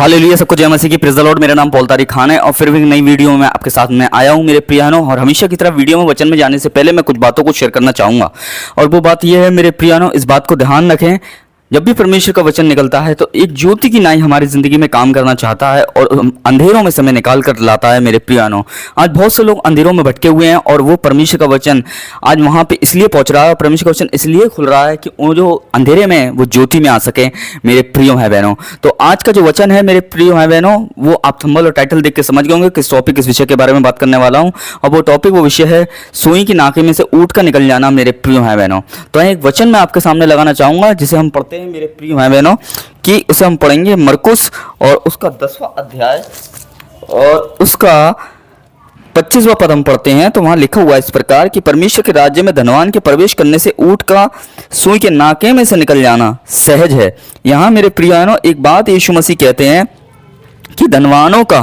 Hallelujah, सबको जय मसीह की, प्रेज़ द लॉर्ड। मेरा नाम पॉल तारिक खान है और फिर भी एक नई वीडियो में आपके साथ में आया हूं मेरे प्रियानो। और हमेशा की तरह वीडियो में वचन में जाने से पहले मैं कुछ बातों को शेयर करना चाहूँगा, और वो बात यह है मेरे प्रियानो, इस बात को ध्यान रखें, जब भी परमेश्वर का वचन निकलता है तो एक ज्योति की नाई हमारी ज़िंदगी में काम करना चाहता है और अंधेरों में समय निकाल कर लाता है मेरे प्रियानो। आज बहुत से लोग अंधेरों में भटके हुए हैं और वो परमेश्वर का वचन आज वहाँ पे इसलिए पहुँच रहा है, परमेश्वर का वचन इसलिए खुल रहा है कि वो जो अंधेरे में वो ज्योति में आ सके मेरे प्रियो है बहनों। तो आज का जो वचन है मेरे प्रियो है बहनों, वो आप थंबनेल और टाइटल देख के समझ गए होंगे किस टॉपिक, किस विषय के बारे में बात करने वाला हूँ। और वो टॉपिक, वो विषय है सुई की नाके में से ऊँट का निकल जाना मेरे प्रियो है बहनों। तो एक वचन मैं आपके सामने लगाना चाहूँगा जिसे हम पढ़ते हैं मेरे प्रिय भाई बहनों, कि उसे हम पढ़ेंगे मरकुस और उसका 10वां अध्याय और उसका 25वां पद हम पढ़ते हैं। तो वहां लिखा हुआ इस प्रकार कि परमेश्वर के राज्य में धनवान के प्रवेश करने से ऊँट का सुई के नाके में से निकल जाना सहज है। यहाँ मेरे प्रिय बहनों एक बात यीशु मसीह कहते हैं कि धनवानों का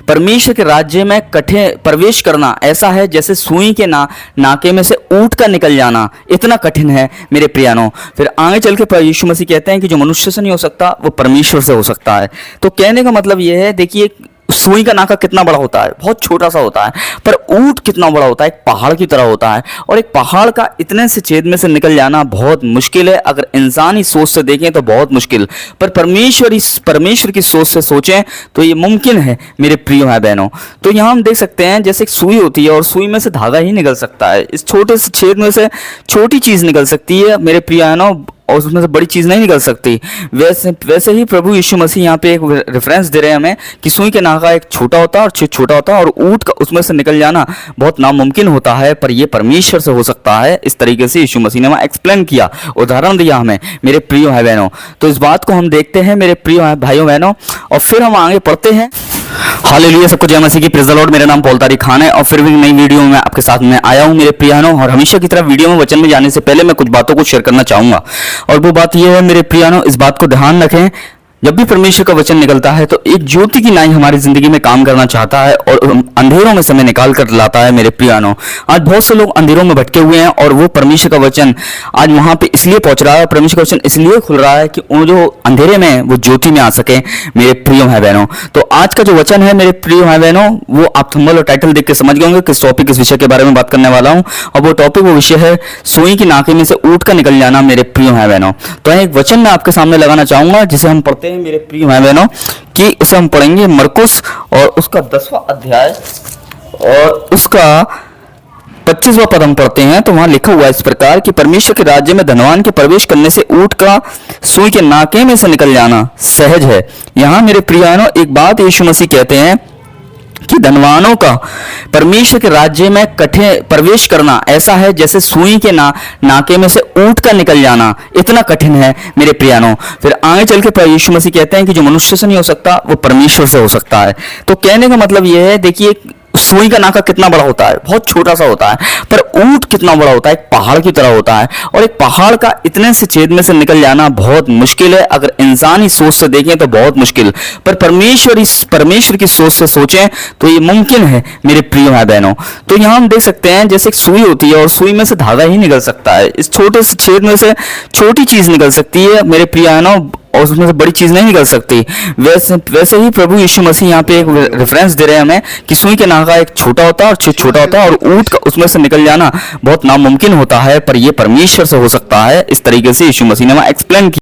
परमेश्वर के राज्य में प्रवेश करना ऐसा है जैसे सुई के नाके में से ऊँट का निकल जाना, इतना कठिन है मेरे प्रियानो। फिर आगे चल के यीशु मसीह कहते हैं कि जो मनुष्य से नहीं हो सकता वो परमेश्वर से हो सकता है। तो कहने का मतलब यह है, देखिए सुई का नाका कितना बड़ा होता है, बहुत छोटा सा होता है, पर ऊँट कितना बड़ा होता है, एक पहाड़ की तरह होता है। और एक पहाड़ का इतने से छेद में से निकल जाना बहुत मुश्किल है, अगर इंसानी सोच से देखें तो बहुत मुश्किल, पर परमेश्वर की सोच से सोचें तो ये मुमकिन है मेरे प्रिय भाई बहनों। तो यहाँ हम देख सकते हैं जैसे एक सुई होती है और सुई में से धागा ही निकल सकता है, इस छोटे से छेद में से छोटी चीज निकल सकती है मेरे प्रिय बहनों, और उसमें से बड़ी चीज़ नहीं निकल सकती। वैसे ही प्रभु यीशु मसीह यहाँ पे एक रेफरेंस दे रहे हैं हमें कि सुई के नाका एक छोटा होता है और छेद छोटा होता है, और ऊँट का उसमें से निकल जाना बहुत नामुमकिन होता है, पर यह परमेश्वर से हो सकता है। इस तरीके से यीशु मसीह ने वहाँ एक्सप्लेन किया, उदाहरण दिया हमें मेरे प्रिय भाई बहनों। तो इस बात को हम देखते हैं मेरे प्रिय भाइयों बहनों, और फिर हम आगे पढ़ते हैं। हालेलुया, सबको जय मसीह की, प्रेज़ द लॉर्ड। मेरा नाम पॉल तारिक खान है और फिर भी नई वीडियो में आपके साथ में आया हूं मेरे प्रियानो। और हमेशा की तरह वीडियो में वचन में जाने से पहले मैं कुछ बातों को शेयर करना चाहूंगा, और वो बात यह है मेरे प्रियानो, इस बात को ध्यान रखें, जब भी परमेश्वर का वचन निकलता है तो एक ज्योति की नाई हमारी जिंदगी में काम करना चाहता है और अंधेरों में समय निकाल कर लाता है मेरे प्रियानो। आज बहुत से लोग अंधेरों में भटके हुए हैं और वो परमेश्वर का वचन आज वहां पे इसलिए पहुंच रहा है, परमेश्वर का वचन इसलिए खुल रहा है कि वो जो अंधेरे में वो ज्योति में आ सके मेरे प्रिय भाई बहनों। तो आज का जो वचन है मेरे प्रिय भाई बहनों, वो आप थंबनेल और टाइटल देख के समझ गए होंगे किस टॉपिक, किस विषय के बारे में बात करने वाला हूँ। और वो टॉपिक, वो विषय है सुई की नाके में से ऊँट का निकल जाना मेरे प्रिय भाई बहनों। तो एक वचन मैं आपके सामने लगाना चाहूंगा जिसे हम पढ़ते हैं मेरे प्रिय भाई बहनों, कि उसे हम पढ़ेंगे मरकुस और उसका 10वां अध्याय और उसका 25वां पद हम पढ़ते हैं। तो वहां लिखा हुआ इस प्रकार कि परमेश्वर के राज्य में धनवान के प्रवेश करने से ऊँट का सुई के नाके में से निकल जाना सहज है। यहाँ मेरे प्रियानो एक बात यीशु मसीह कहते हैं कि धनवानों का परमेश्वर के राज्य में प्रवेश करना ऐसा है जैसे सुई के नाके में से ऊँट का निकल जाना, इतना कठिन है मेरे प्रियानो। फिर आगे चल के यीशु मसीह कहते हैं कि जो मनुष्य से नहीं हो सकता वो परमेश्वर से हो सकता है। तो कहने का मतलब यह है, देखिए सुई का नाका कितना बड़ा होता है, बहुत छोटा सा होता है, पर ऊँट कितना बड़ा होता है, एक पहाड़ की तरह होता है। और एक पहाड़ का इतने से छेद में से निकल जाना बहुत मुश्किल है, अगर इंसानी सोच से देखें तो बहुत मुश्किल, पर परमेश्वर की सोच से सोचें तो ये मुमकिन है मेरे प्रिय भाई बहनों। तो यहाँ हम देख सकते हैं जैसे एक सुई होती है और सुई में से धागा ही निकल सकता है, इस छोटे से छेद में से छोटी चीज निकल सकती है मेरे प्रिय बहनों, और उसमें से बड़ी चीज नहीं निकल सकती। वैसे ही प्रभु यीशु मसीह यहाँ पे एक रेफरेंस दे रहे हैं हमें कि सुई के नाका एक छोटा होता है और छेद छोटा होता है, और ऊँट का उसमें से निकल जाना बहुत नामुमकिन होता है, पर यह परमेश्वर से हो सकता है। इस तरीके से यीशु मसीह ने वहाँ एक्सप्लेन किया।